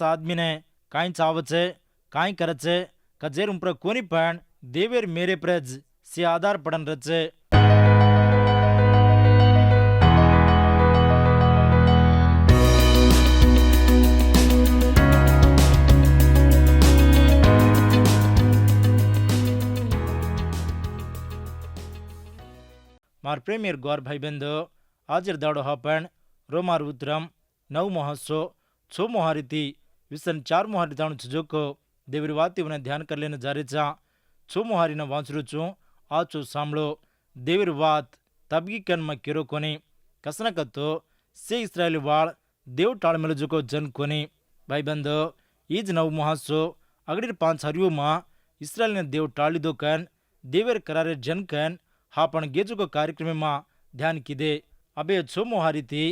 आदमी ने काई चाव छे काई करे छे कजेर उम्र कोनी पण देवेर मेरे प्रज से आधार पड़न रचे। मार प्रेमियर गौर भाई बंधो आज दाड़ो हापण रोमार उतरम 9 महोत्सव 6 मोहारीति विसन 4 मोहारी ताणु छजोको देवरी वाती उन्हें ध्यान कर लेने जा रहे चा 6 मोहारी न वांचरू चू आचो सांभळो देवरी वात तबगी कन में केरो कोनी कसना कतो से इस्राएली वाळ देव टाळ मेलो जोको जन कोनी। भाई बंधो ईज 9 महोत्सव अगड़ीर 5 हरियो मा इस्राएल ने देव टाळी दो कन देवेर करारे जन कन हापण गेजुको कार्यक्रम में ध्यान कीधे अबे 6 मोहारी थी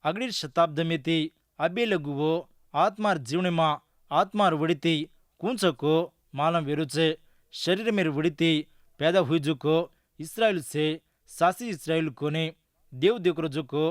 अगड़ीर शताब्दी में थी अबे लगुवो आत्मार जीवन में आत्मार वड़ीती कूंचको मालम वेरुचे शरीर में वड़ीती पैदा हुई जुको इस्राएल से सासी इस्राएल कोने देव देखरो जुको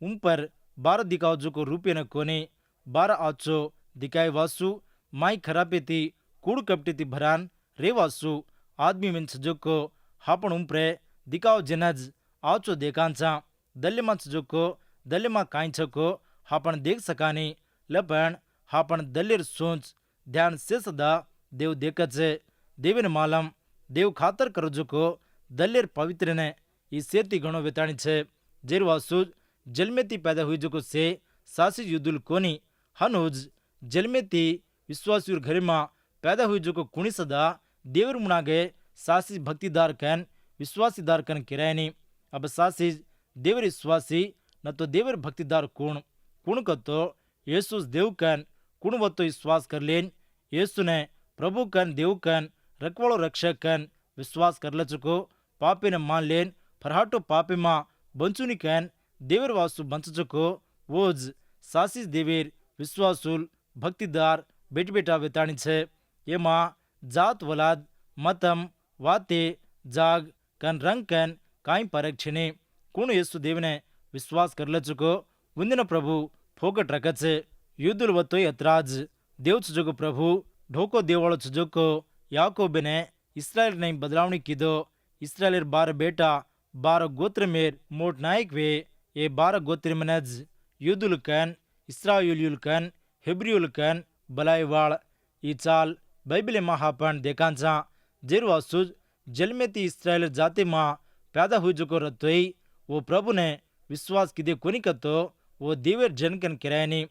उन पर 12 दिखाओ जुको रूपये न कोने 12 आचो दिखाए वासु माई खरापे थी कूड़ कपटी थी भरान रे वासु आदमी में जुको हापण उम्प्रे दिखाओ जनज आचो देखांचा दल्यमा जोको दल्यमा कांचको हापण देख सकानी लपण हापण दल्यर सोच ध्यान से सदा देव देखचे देवन मालम देव खातर करो जोको दल्यर पवित्र ने ई सेती गणो वेताणी छे जेरवासु जलमेती पैदा हुई जोको से सासी युद्धुल कोनी हनुज जलमेती विश्वासियोर घर में पैदा हुई जोको कुणी सदा देवर मुनागे सासी भक्तिदार कन विश्वासीदार कन किरायनी अब सासी देवर विश्वासी न तो देवर भक्तिदार कुण कतो येसुस देव कन कुण वतो विश्वास कर लेन येसु ने प्रभु कन देव कन रखवाड़ो रक्षक कन विश्वास कर ल चुको पापे ने मान लेन फरहाटो पापे मा बंचुनी कन देवर वासु बंच चुको वोज सासी देवर विश्वासुल भक्तिदार बेट बेटा वेताणी छे एमा जात वलाद मतम वाते जाग कन रंग कन काई परक छे कुण येसु देव ने विश्वास कर ल चुको उन्दिन प्रभु फोकट रख छे युद्धुल वतो यतराज देव छजोको प्रभु ढोको देवाळो छजोको याकोब ने इस्राएल ने बदलावणी कीधो इस्राएलेर 12 बेटा 12 गोत्र मेर मोट नायक वे ये 12 गोत्र मनज युद्धुल कन इस्राएलियुल कन हेब्रियुल कन बलाईवाळ ई चाल बाइबल महापण देखांचा जेरवासु जलमेती इस्राएल जाति मां पैदा हुई जोको रतोई वो प्रभु ने विश्वास कीधे कोनी कतो वो देवर जनकन किरायनी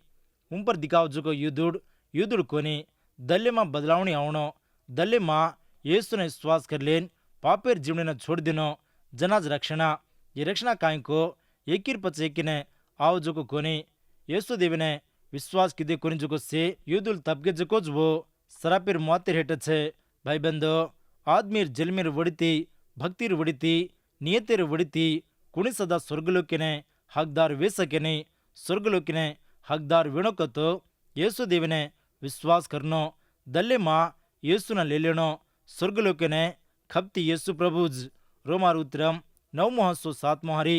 उन पर दिखाओ जोको युद्धुड़ कोनी दल्ले मां बदलावणी आवणो दल्ले मां येसु ने विश्वास कर लेन पापेर जीवन ने छोड़ देनो जनाज रक्षणा ये रक्षणा काई को एकीर पच एकीने आओ जोको कोनी येसु देव ने विश्वास कीधे कोनी जोको से युद्धुल तबके जोको वो सरापेर मुआतेर हेठ छे। भाई बंधो आदमीर जलमेर वड़ीती भक्तिर वड़ीती नियतेर वड़ीती कुणी सदा स्वर्गलोकी ने हकदार वे सके नहीं स्वर्गलोकी ने हकदार वेणो कतो येसु देव ने विश्वास करनो दल्ले मां येसु ने ले लेनो स्वर्गलोकी ने खपती येसु प्रभुज रोमार उतरम 9 महोत्सव 7 मोहारी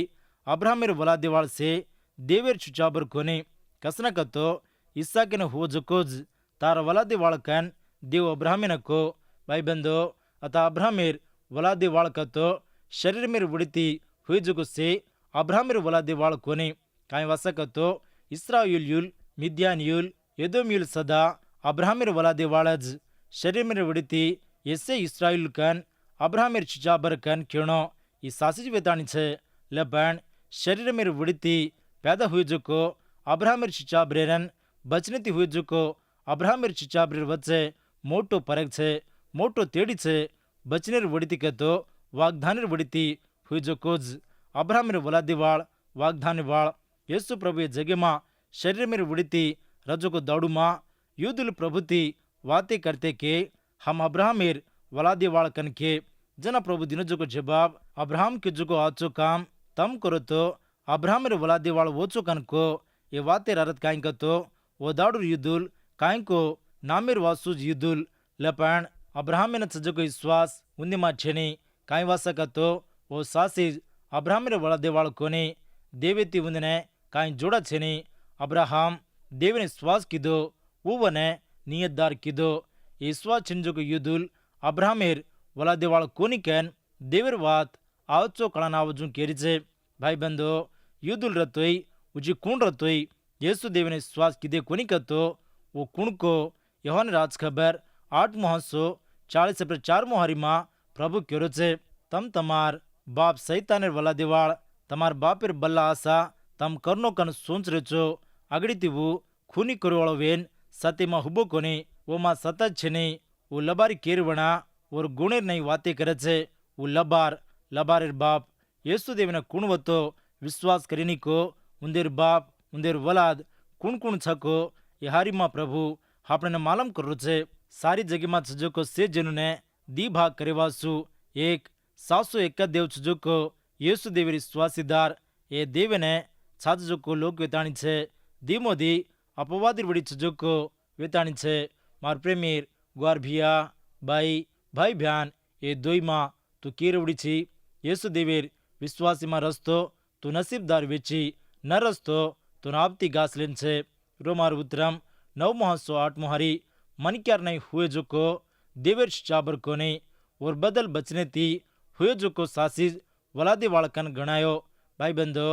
अब्राहमेर वलादेवाळ से देवेर चुचाबर कोनी कसना कतो इसहाके ने हो जकोज तार वलादेवाळ कन देव अब्राहमे नको भाई बंधो अता अब्राहमेर वलादेवाळ कतो शरीर मेर वड़ीती हुई जोको से अब्राहमेर वलादेवाळ कोनी काई वासा कतो इस्राएलियुल मिद्यानियुल एदोमियुल सदा अब्राहमेर वलादेवाळज शरीर मेर वड़ीती येसे इस्राएल कन अब्राहमेर चिचाबर कन केणो ई सासी वेताणी छे लपण शरीर मेर वड़ीती पैदा हुई जोको अब्राहमेर चिचाबरेरन बचनेती हुई जोको अब्राहमेर चिचाबरेर वच्चे मोटो फरक छे मोटो तेड़ी छे बचनेर वड़ीती कतो वाग्दानेर वड़ीती हुई जोकोज अब्राहमेर वलादेवाळ वाग्दानेवाळ येसु प्रभु जगे मां शरीर मेर वड़ीती रजोको दौड़ू मां युद्धुल प्रभुति वाते करते के हम अब्राहमेर वलादेवाळ कन के जना प्रभु दिनो जोको जवाब अब्राहम के जोको आचो काम तम करो तो अब्राहमेर वलादेवाळ वोचो कन को ये वाते ररत काई कतो वो दाड़ू युद्धुल काई को नामेर वासुज युद्धुल लपण अब्राहमेन जोको विश्वास उन्दी मां छेनी काई वासा कतो वो सासी अब्राहमेर वलादेवाळ कोनी देवेती उंदने काई जोड़ा छेनी अब्राहम देवने विश्वास कीधो उवने नियतदार कीधो ईश्वा छिंजुक युदुल अब्राहमेर वलादेवाळ कोनिकेन देवर वात आवचो कळान आवजू केरी छे। भाई बंधो युदुल रतोई उजी कुण रतोई येसु देवने श्वास किदे कोनी कतो वो कुण को यहोन राज खबर 8:40 मोहारी मां प्रभु क्योरो छे तम तमार बाप सैतानेर वलादेवाळ तमार बापेर बल्ला आशा तम करनो कन सोच रे छो अगड़ी तीवू खूनी करोवाळो वेन सत्यमा हुबो कोनी वो मां सतत छेनी वो लबारी केरवणा और गुणेर नहीं वाते करे छे वो लबारेर बाप येसु देवने कुणवतो विश्वास करीनी को उंदेर बाप उंदेर वलाद कुण छको यहारी मां प्रभु आपने मालूम करो छे सारी जगह में छजो को से जनु ने दी भाग करेवासु एक 701 देव छजो को येसु देवरी विश्वासीदार ए देवने छाजो को लोक वेताणी छे दीमोदी अपवादी वड़ी छजो को वेताणी छे मार प्रेमीर ग्वार भिया भाई भ्यान ए दोई मां तू कीरवड़ी छी येसु देवीर विश्वासी मां रस्तो तू नसीबदार वेची न रस्तो तू नापती गासलेन छे रोमार उतरम 9:8 मोहारी मन क्यार नहीं हुए जो को देवर चाबर को नहीं और बदल बचने ती हुए जो को सासिज वलादे वालकन गणायो। भाई बंधो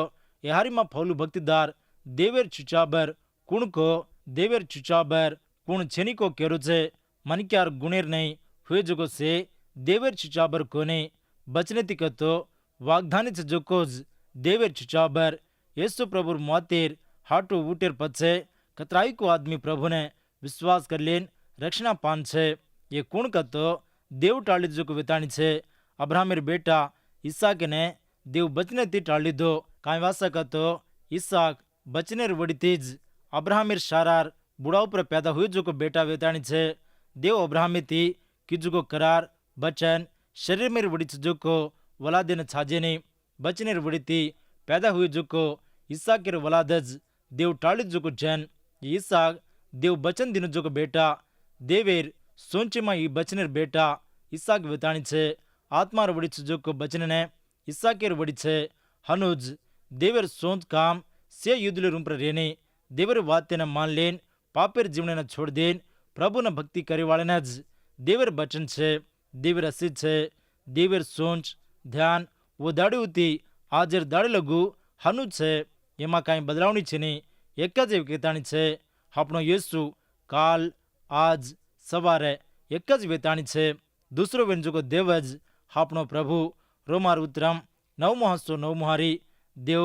यहारी मां फौलू भक्तिदार देवर चुचाबर कुण को देवर चुचाबर कुण छेनी को केरो छे मन क्यार गुणेर नहीं हुए जो को से देवर चुचाबर को नहीं बचने ती कतो वाग्दानी छे जो कोज देवर चुचाबर येसु प्रभु मोतेर हाटो वूटेर पछे कतराई को आदमी प्रभु ने विश्वास कर लेन रक्षणा पान छे ये कुण कतो देव टाली जो को वेताणी छे अब्राहमेर बेटा इसहाक ने देव बचने ती टाली दो काई वासा कतो इसहाक बचनेर वड़ी तीज अब्राहमेर शारार बुढ़ाऊ पर पैदा हुई जो को बेटा वेताणी छे देव अब्राहमे ती कीजु को करार बचन शरीर मेर वड़ी जो को वलादे ने छाजे नहीं बचनेर वड़ी ती पैदा हुई जो को इसहाकेर वलादज देव टाली जो को जन इसहाक देव बचन दिन जो को बेटा देवेर सोंचे में ई बचनेर बेटा इसहाक वेताणी छे आत्मार वड़ी जो को बचने ने इसहाकेर वड़ी छे हनुज देवेर सोंच काम से युद्धले रूम पर रेने देवर वाते न मान लेन पापेर जीवने न छोड़ देन प्रभु न भक्ति करे वाले न देवर बचन छे देवर असित छे देवर सोंच ध्यान वो दाड़ी उती हाजर दाड़ी लगू हनुज छे एमा काई बदलावनी छे नहीं एक ज वेताणी छे आपनो येसु काल आज सवारे एक ज वेताणी छे दूसरो वेंजो को देवज आपनो प्रभु रोमार उतरम 9:9 मोहारी देव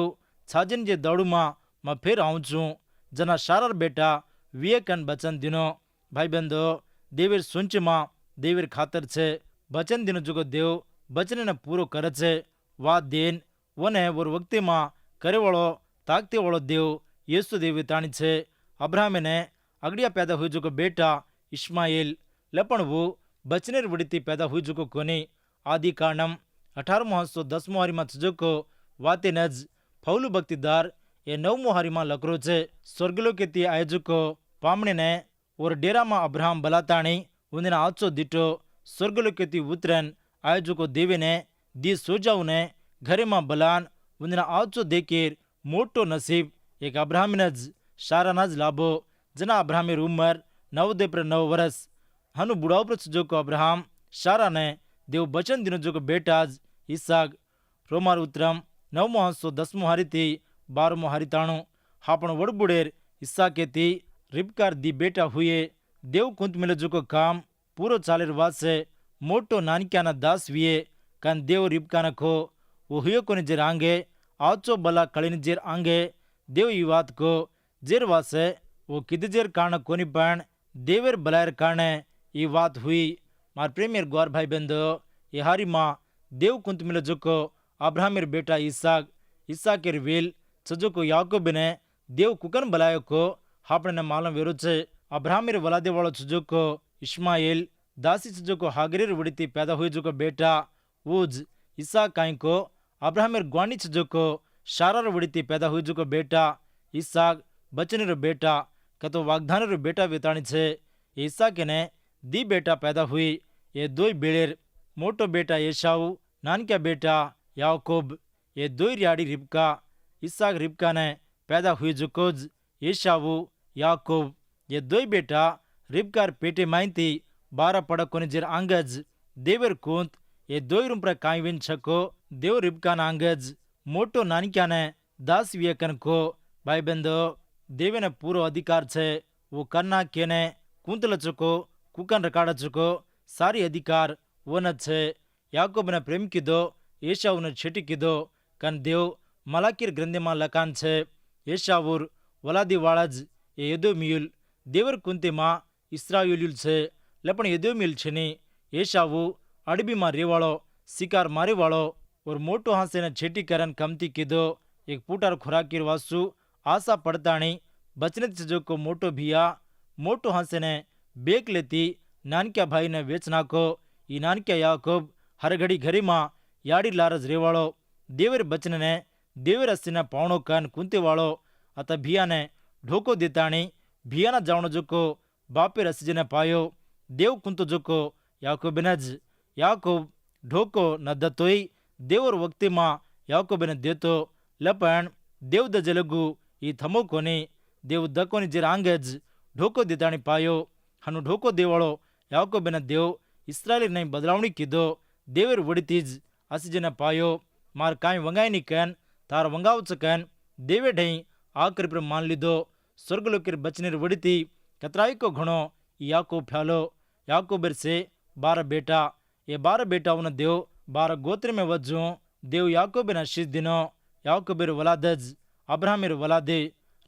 छाजन जे दौड़ू मां फेर आऊं छू जना शारार बेटा विवेकन बचन दिनो भाई बंधो देवेर सुंच मां देवेर खातर छे बचन दिनो जो देव बचने ने पूरो करे छे वा देन वने वो वक्ति मां करे वालो ताकते वालो देव येसु देव वेताणी छे अब्राहम ने अगड़िया पैदा हुई जो को बेटा इस्माइल लपण वो बचनेर वड़ीती पैदा हुई जो को कोनी आदि कांडम 18:10 मोहारी में जो को वाते नज फौलू भक्तिदार ये 9 मोहारी में लकरो छे स्वर्गलो के ती आयजु को पामणे ने और डेरा में अब्राहम बलाताणी उन्हें आचो दिटो स्वर्गलो के ती उतरन आयजु को देवे ने दी सोजाऊ ने घरे में बलान उन्हें आचो देकेर मोटो नसीब एक अब्राहम नज शारा नज लाभो जना अब्राहमेर उमर 9 वर्ष हनु बुढ़ाऊ पर जो को अब्राहम शारा ने देव बचन दिनो जो को बेटाज इसहाक रोमार उतरम 9:10 मोहारी थी 12 मोहारी ताणु हापण वड़बुड़ेर इसहाके थी रिबकार दी बेटा हुए देव कुंत मिले जो को काम पूरो चालेर वासे मोटो नानिक्याना दास विये कान देव रिबकाना को वो हुए कोनी जेर आंगे आचो बला कळिन जेर आंगे देव ई वात को जेर वासे वो किद जेर कारण कोनी पण देवेर बलायर कारणे ई वात हुई मार प्रेमियर ग्वार भाई बंधो यहारी मां देव कुंत मिले जो को अब्राहमेर बेटा इसहाकेर वेल छजो को याकूब ने देव कुकन बलायो को हापणे ने मालूम वेरो छे अब्राहमेर वलादे वालो छजो को इस्माइल दासी छजो को हागरेर वड़ीती पैदा हुई जो को बेटा वूज इसहाक काई को अब्राहमेर ग्वानी छजो को शारार वड़ीती पैदा हुई जो को बेटा इसहाक बचनेर बेटा कतो वाग्दानेर बेटा वेताणी छे इसहाक ने दी बेटा पैदा हुई ये दोई बेड़ेर मोटो बेटा एसाऊ नानक्या बेटा याकूब ये दोई रियाड़ी रिबका इसहाक रिबका ने पैदा हुई जो कोज एसाऊ याकूब ये दोई बेटा रिबकार पेटे माइंती बारा पड़ा कोनी जिर आंगज देवर कुंत ये दोई रुंप्र कायविन छको देव रिबकान आंगज मोटो नानिक्याने दास वियकन को भाई बंदो देवेने पूरो अधिकार छे वो करना केने कुंतल चुको कुकन रकाड़ चुको सारी अधिकार वो न छे याकोबने प्रेम कीधो ಏಷಾವುನ ಚೆಟಿಕಿದೋ ಕನ್ ದೇವ್ ಮಲಾಕಿರ್ ಗ್ರಂಥಿಮಾ ಲಕಾನ್ ಛೆ ಏಷಾವುರ್ ವಲಾದಿ ವಾಳಜ್ એ એદોમિયુલ દેવર કુંતીમાં ઇસ્રાયેલ્યુલ છે લપણ એદોમિયુલ છેની ಏಷಾವು અડબીમાં રેવાળો શિકાર મારેવાળો ઓર મોટો હાંસેને છેટી કરન કમતી કીધો એક પૂટાર ખોરાકીર વાસુ આશા પડતાણી બચને ચજોકો મોટો ભિયા મોટો હાંસેને બેક લેતી નાનક્યા ભાઈને વેચ નાખો ಈ નાનક્યા ಯಾಕೋಬ್ ಹರಗಡಿ ઘરીમાં ಯಾಡಿ ಲಾರಜ್ ರೇವಾಳೋ ದೇವರ ಬಚನನೆ ದೇವರ ಹಸ್ಸಿನ ಪಾವಣೋ ಕಾನ್ ಕುಂತಿವಾಳೋ ಅತ ಭಿಯಾನೆ ढोको देताणी भियाना जावणो जोको बापे रसजने पायो देव कुंतो जोको याकोबिनज याकोब ढोको न दतोई देवर वक्ति मां याकोबिने देतो लपण देव द जलगु ई थमो कोनी देव दकोनी जिर आंगज ढोको देताणी पायो हनु ढोको देवाळो याकोबिने देव इस्राएली नहीं बदलावणी कीधो देवर वड़ीतीज असीजने पायो मार काई वंगाई नी कैन तार वंगावच कैन देवे ढई आकर पर मान लीधो स्वर्गलोकीर बचनेर वड़ीती कतराई को घणो याकोब फ्यालो याकोबर से 12 बेटा ये 12 बेटा उन देव 12 गोत्र में वज्जो देव याकोबिन आशीष दिनो याकोबर वलादज अब्राहमेर वलादे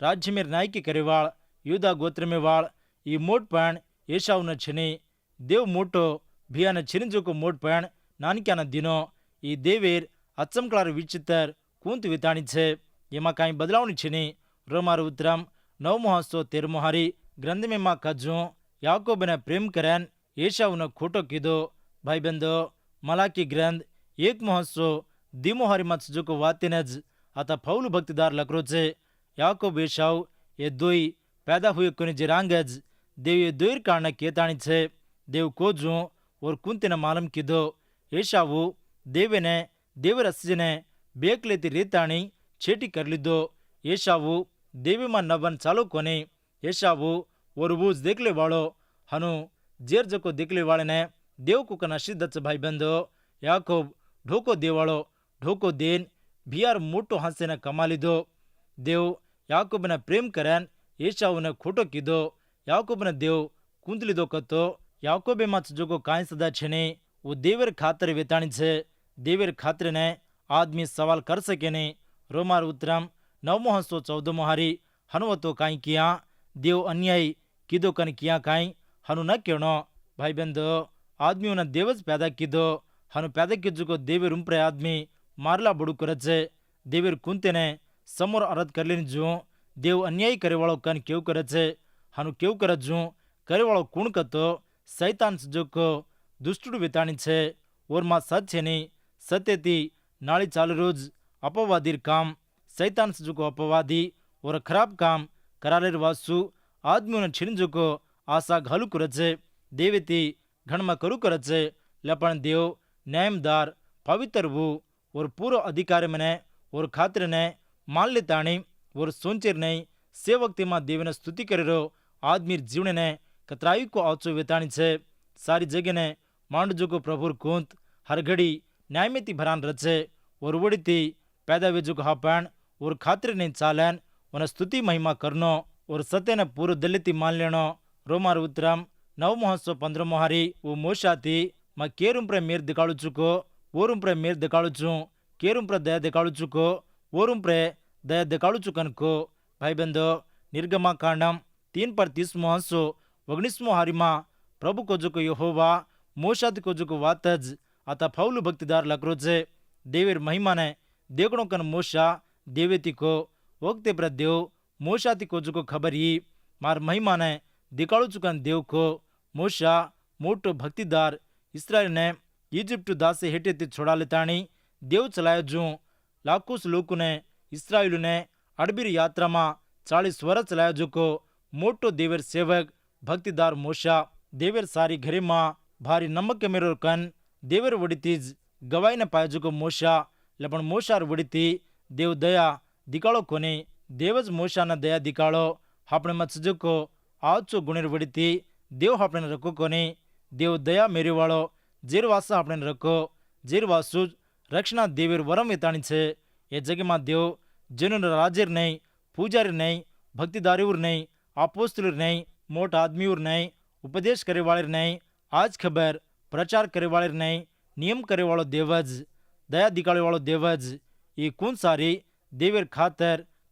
राज्यमेर नायकी करेवाळ यूदा गोत्र में वाळ ई मोट पण ಏಷಾವುನ छनी देव मोटो भियान छिरिंजोको मोट पण नानक्याना दिनो ई देवेर अचमकलार विचित्र कूंत विताणी छे एमा काई बदलावणी छनी रोमार उतरम 913 हारी ग्रंथ में मां कज्जू याकोबने प्रेम करन ಏಷಾವುನ खोटो कीधो भाई बंदो मलाकी ग्रंथ 1 हारी मत जोको वातिनज अता फौल भक्तिदार लकरो छे याकोब ಏಷಾವ್ ये दोई पैदा हुए कोनी जिरांगज देव ये दोईर कारण केताणी छे देव कोजू और कुंतिन मालूम कीधो ಏಷಾವು देवेने देवर असजने बेक लेती रेताणी छेटी कर लीधो ಏಷಾವು देवी मां नवन चालो कोनी ಏಷಾವು और वूज देखले वालो हनु जेर जको देखले वाले ने देव को कना सिद्धच भाई बंदो याकोब ढोको देवालो ढोको देन बियार मोटो हांसे ने कमा लीधो देव याकोबने प्रेम करन ಏಷಾವುने खोटो कीधो याकोबने देव कुंत लीधो कतो याकोबे मत जोको काई सदा छने वो देवर खातर वेताणी छे देवर खातर ने आदमी सवाल कर सके ने रोमार उतरम 914 हारी हनुवतो काई किया देव अन्याय कीधो कन किया काई हनु न केणो भाई बंदो आदमियों ने देवज पैदा कीधो हनु पैदा कीजुको देवर उम्प्रे आदमी मारला बड़ू करजे देवर कुंते ने समोर अरद कर लेनी जो देव अन्याय करे वालो कन केव करजे हनु केव करजू करे वालो कुण कतो सैतान जोको दुष्टुडु वेताणी छे और मां सच छेनी सत्यती नाળી चालू रोज अपवादीर काम सैतान जोको अपवादी और खराब काम करालेर वासु आदमियों छिणजोको आशा घालू करजे देवेती घणमा करू करजे लपण देव न्यायमदार पवित्र वो और पूरो अधिकार मने और खातिर ने मान लेताणी और सोंचेर नहीं से वक्ति मां देवने स्तुति करेरो आदमीर जीवन ने कतराई को आचो वेताणी छे सारी जगह ने मांडजो को प्रभुर कुंत हर घड़ी न्यायमेती भरान रचे और वड़ीती पैदा वेजो को हापण और खातिर नहीं चालन उन स्तुति महिमा करनो और सत्य ने पूरो दलिती मान लेनो रोमार उतरम 915 हारी वो मोशाती मैं केरुम प्रे मेर दिखाड़ू चुको ओरुम प्रे मेर दिखाड़ू चू केरुम प्रे दया दिखाड़ू चुको ओरुम प्रे दया दिखाड़ू चुकन को भाई बंदो निर्गमा कांडम 3:30 19 हारी मां प्रभु को जो को यहोवा मोशात को जो को वातज आता फौलू भक्तिदार लकरो छे देवेर महिमा ने देखणो कन मोशा देवेती को वक्ते पर देव मोशाती को जो को खबर ही मार महिमा ने दिखाड़ू चुकन देव को मोशा मोटो भक्तिदार इस्राएल ने इजिप्ट दासे हेटेती छोड़ा लेताणी देव चलायो जू लाखों लोगों ने इस्राएल ने अड़बीर यात्रा में 40 वर्ष चलायो जो को मोटो देवर सेवक भक्तिदार मोशा देवर सारी घरे मां भारी नमक मेरो कन देवर वड़ीतीज गवाई न पाए जो को मोशा लपण मोशार वड़ीती देव दया दिकाळो कोने देवज मोशा न दया दिकाळो आपणे मत जो को ಆಚು ಗುಣೆರ್ ಬಡಿತಿ ದೇವ್ ಹಾಪಣೆನ ರಕ್ಕೋ ಕೊನೆ ದೇವ್ ದಯಾ ಮೇರೆವಾಳೋ જેરવાસા આપણે રખો જેરવાસુ રક્ષણા દેવીર વરમ વેતાણી છે એ જગમાં દેવ જેનું રાજેર નહીં પૂજારી નહીં ભક્તિદારીઉર નહીં અપોસ્તલર નહીં મોટા આદમીઉર નહીં ઉપદેશ કરેવાળેર નહીં આજ ખબર પ્રચાર કરેવાળેર નહીં નિયમ કરેવાળો દેવજ દયા દીકાળીવાળો દેવજ એ કુન સારી દેવીર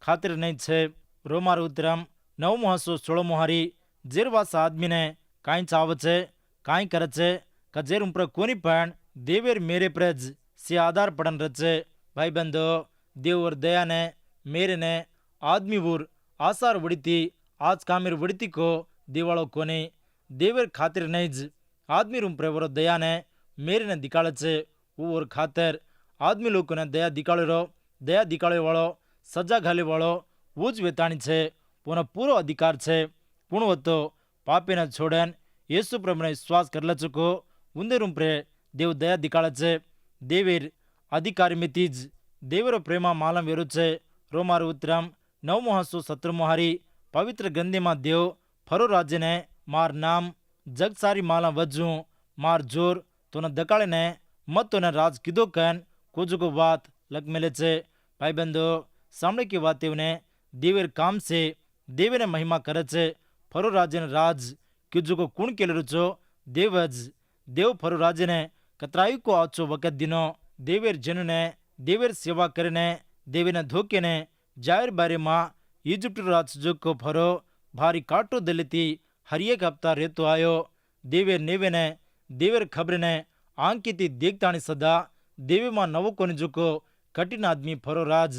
ખાતર નહીં છે રોમાર ઉત્તરમ 9:16 જેરવાસા આદમીને કાંઈ ચાવે છે કાંઈ કરે છે કજેર ઉપર કોની પણ દેવેર મેરે પ્રજ સે આધાર પડન રચે ભાઈ બંધો દેવર દયાને મેરેને આદમી ऊर આસાર વડીતી આજ કામીર વડીતી કો દેવાળો કોની દેવેર ખાतिर નહીં જ આદમી રૂમ પ્રવરો દયાને મેરેને દિકાળે છે ઓર ખાતર આદમી લોકોને દયા દિકાળે વાળો સજા ઘાલે વાળો वो જ વેતાણી છે પૂનો પૂરો અધિકાર છે પૂર્ણવતો પાપીને છોડેન యేసు ప్రభుને વિશ્વાસ કરલા ચૂકો ઉંદેરું પ્રે દેવ દયા દિકાળે છે દેવીર અધિકારી મિતી જ દેવરો પ્રેમા માલમ વેરું છે રોમાર ઉત્તરમ 9:17 પવિત્ર ગ્રંથિમાં દેવ ફરો રાજ્યને માર નામ જગસારી માલા વજ્જું માર જોર તોને દકાળીને મત તોને રાજ કીધો કન કોજુકો વાત લગ મેલે છે ભાઈબંધો સાંભળે की વાતેવને દેવેર કામ છે દેવેને મહિમા કરે છે ફરો રાજ્યને રાજ કીજુકો કુણ કેલેરું છો દેવજ દેવ ફરો રાજ્યને કતરાયું કો આચો વખત દિનો દેવેર જનુને દેવેર સેવા કરીને દેવીને ધોકેને જાહેર બારેમાં ઇજિપ્ટ રાજ જોકો ફરો ભારી કાટો દલિતી હરિયેક હપ્તા રહેતો આયો દેવેર નેવેને દેવેર ખબરને આંકીતી દેખતાણી સદા દેવીમાં નવો કોની જોકો કઠિન આદમી ફરો રાજ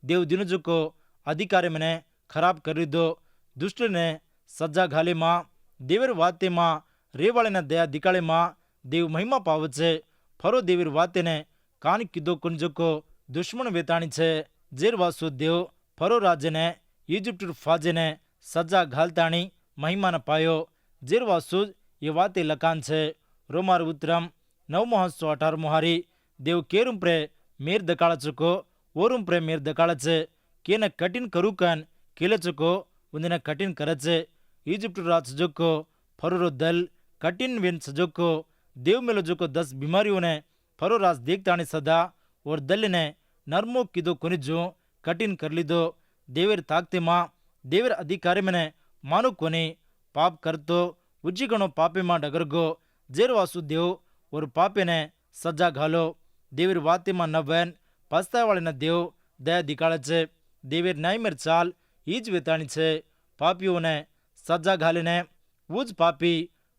દેવ દિનો જોકો અધિકારી મને ખરાબ કરી દો દુષ્ટને સજા ઘાલીમાં દેવેર વાતેમાં રેવાળીના દયા દિકાળીમાં દેવ મહિમા પાવે છે ફરો દેવીર વાતેને કાન કીધો કુંજકો દુશ્મન વેતાણી છે જેરવાસુ દેવ ફરો રાજ્યને ઇજિપ્ટ ફાજેને સજા ઘાલતાણી મહિમાને પાયો જેરવાસુ એ વાતે લખાન છે રોમાર ઉત્તરમ 9:18 દેવ કેરું પ્રે મેર દકાળ ચુકો ઓરું પ્રે મેર દકાળ છે કેને કઠિન કરું કન કેલે ચુકો ઉંદિને કઠિન કરે છે ઇજિપ્ટ રાજ સજોકો ફરોરો દલ કઠિન વેન સજોકો દેવ મેલો જોકો 10 બીમારીઓને ફરો રાજ દેખતાણી સદા ઓર દલને નર્મો કીધો કોની કઠિન કરી લીધો દેવેર તાકતીમાં દેવેર અધિકારી મને માનો કોની પાપ કરતો ઉજી ગણો પાપીમાં ડગરગો જેરવાસુ દેવ ઓર પાપીને સજા ઘાલો દેવેર વાતીમાં નવેન પસ્તાવાળીના દેવ દયા દિકાળે છે દેવેર ન્યાયમેર ચાલ એ જ વેતાણી છે પાપીઓને સજા ઘાલીને वो જ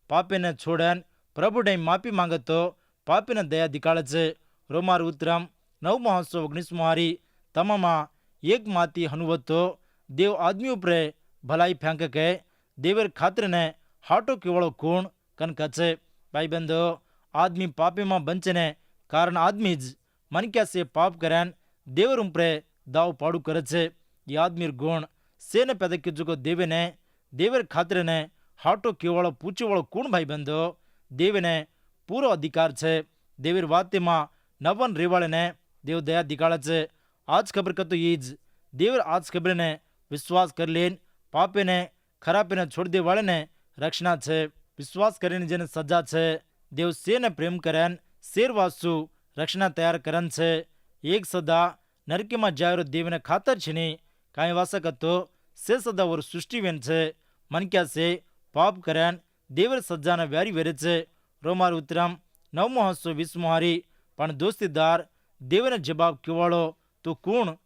પાપીને છોડેન પ્રભુને માફી માંગતો પાપીને દયા દિકાળે છે રોમાર ઉત્તરમ 9:19 તમામાં એક માતી હનુવતો દેવ આદમી ઉપરે ભલાઈ ફેંકે કે દેવેર ખાતરને હાટો કેવળો કોણ કન કચે ભાઈબંધો આદમી પાપીમાં બંચેને કારણ આદમી જ મનક્યા સે પાપ કરેન દેવર ઉપરે દાવ પાડું કરે છે એ આદમીર ગુણ સેને પેદા કીધું દેવેને દેવેર ખાતરને હાટો કેવાળો પૂછવાળો કોણ ભાઈબંધો દેવને પૂરો અધિકાર છે દેવીર વાતેમાં નવન રેવાળેને દેવ દયા દિકાળે છે આજ ખબર કતો એ જ દેવર આજ ખબરને વિશ્વાસ કરી લેન પાપેને ખરાપેને છોડી દે વાળેને રક્ષણા છે વિશ્વાસ કરીને જેને સજા છે દેવ સેને પ્રેમ કરેન શેરવાસુ રક્ષણા તૈયાર કરન છે એક સદા નરકીમાં જાયરો દેવને ખાતર છે નહીં કાંઈ વાસક હતો સે સદા ઓર સૃષ્ટિવેન છે મનક્યા છે પાપ કરેન દેવર સજાને વ્યારી વેરે છે રોમાર ઉત્તરમ 9:20 પણ દોસ્તીદાર દેવને જવાબ કેવાળો તું કોણ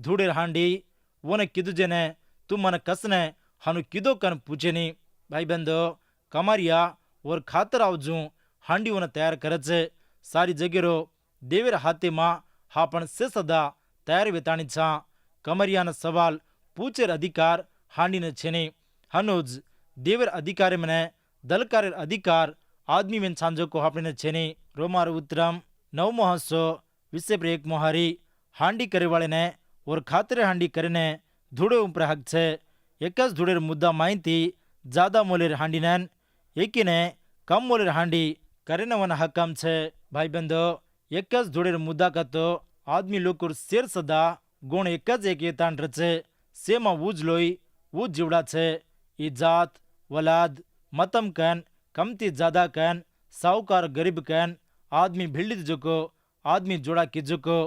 ધૂળેર હાંડી વોને કીધું જેને તું મને કસને હાનું કીધો કન પૂછે નહીં ભાઈબંધો કમારિયા ઓર ખાતર આવજું હાંડીઓને તૈયાર કરે છે સારી જગેરો દેવેર હાથેમાં હા પણ સે સદા તૈયાર વેતાણી છા કમરિયાનો સવાલ પૂછેર અધિકાર હાંડીને છે નહીં હનુજ દેવેર અધિકારે મને દલકારેર અધિકાર આદમી મેન સાંજોકો આપણે છે નહીં રોમાર ઉત્તરમ 9:21 હાંડી કરેવાળીને ઓર ખાતરે હાંડી કરીને ધૂળે ઉપર હક છે એક જ ધૂળેર મુદ્દા માહિતી જ્યાદા મોલેર હાંડીને એકીને કમ મોલેર હાંડી કરીને વન હકમ છે ભાઈબંધો એક જ ધૂળેર મુદ્દા કતો આદમી લોકો શેર સદા ગુણ એક જ એક એતાન રચે સેમાં વૂજ લોહી વૂજ જીવડા છે એ જાત वलाद मतम कैन कमती ज्यादा कैन साहूकार गरीब कैन आदमी भिल्डित जुको आदमी जोड़ा किजुको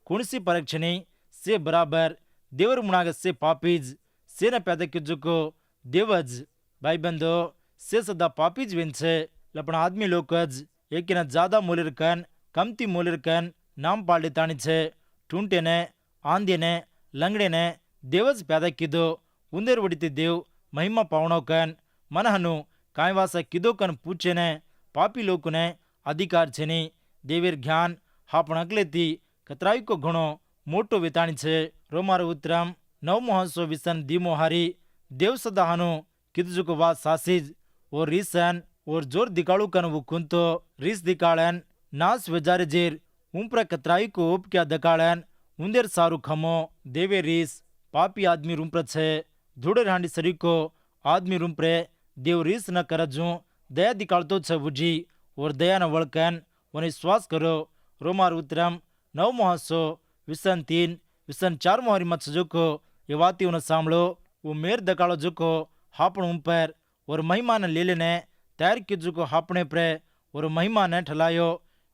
कुणसी परीक्षणी से बराबर देवर मुनाग से पापीज से न पैदा किजुको देवज भाई बंदो से सदा पापीज विंचे लपन आदमी लोकज एक ज्यादा मूल्यर कैन कमती मूल्यर कैन नाम पाल्डे तानी छे टूंटे ने आंधे ने लंगड़े ने देवज पैदा किदो उंदेर वडिते देव महिमा पावणो कैन मनहनु कायवासा किदो कन पूछे ने पापी लोग ने अधिकार छेनी देवीर ज्ञान हापण अगलेती कतराई को घणो मोटो वेताणी छे रोमारो उत्तरम 9 विसन दीमो हारी देव सदाहनु किदजुको वा सासीज और रीसन और जोर दिकाळू कन वो कुंतो रीस दिकाळन नास वजारे जेर उम्प्र कतराई को उप क्या दकाळन उंदेर सारू खमो देवे रीस पापी आदमी रुम्प्र छे धूड़े हांडी सरीको आदमी रुम्प्रे देव रीस न करजू दया दिकाळतो छे वुजी और दया न वळकन वने श्वास करो रोमार उत्तरम 9 विसन 3 विसन 4 मोहरी मत सजुको ये वाती उन सामलो वो मेर दकाळो जुको हापण उम्पर और महिमा न ले लेने तैयार की जुको हापणे प्रे और महिमा न ठलायो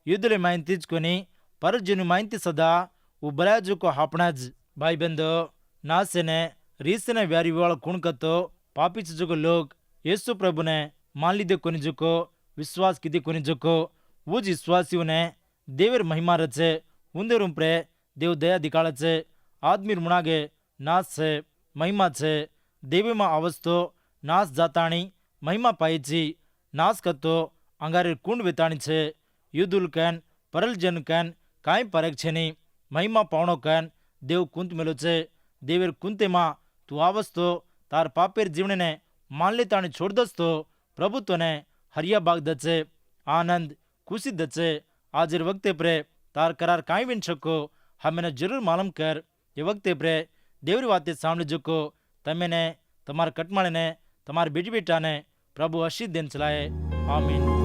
युद्धले माइंतीज कोनी पर जिनु माइंती सदा वो बलाय जुको हापणाज भाई बंदो नासेने रीसने व्यारी वाला कुण कतो पापी जुको लोग यीशु प्रभु ने मान लीदे कोनी जुको विश्वास कीदी कोनी जुको वो विश्वासियों ने देवर महिमा रचे उंदे रुम्प्रे देव दया दिकाळ छे आदमी मुनागे नाश छे महिमा छे देवी में अवस्थो नाश जाताणी महिमा पाई छी नाश कतो अंगारे कुंड वेताणी छे युद्धुल कैन परल जन कैन काई परक छेनी महिमा पावणो कैन देव कुंत मेलो छे देवेर कुंते मां तू आवस्तो तार पापेर जीवने ने मान ले ताणी छोड़ दस्तो प्रभुत्व ने हरिया बाग दचे आनंद खुशी दचे आजर वक्ते प्रे तार करार काई विन शको हमें जरूर मालूम कर ये वक्ते प्रे देवरी वाते सामने जुको तमेने तमार कटमाळे ने तमार बेटी बेटा ने प्रभु आशीष देन चलाए आमीन।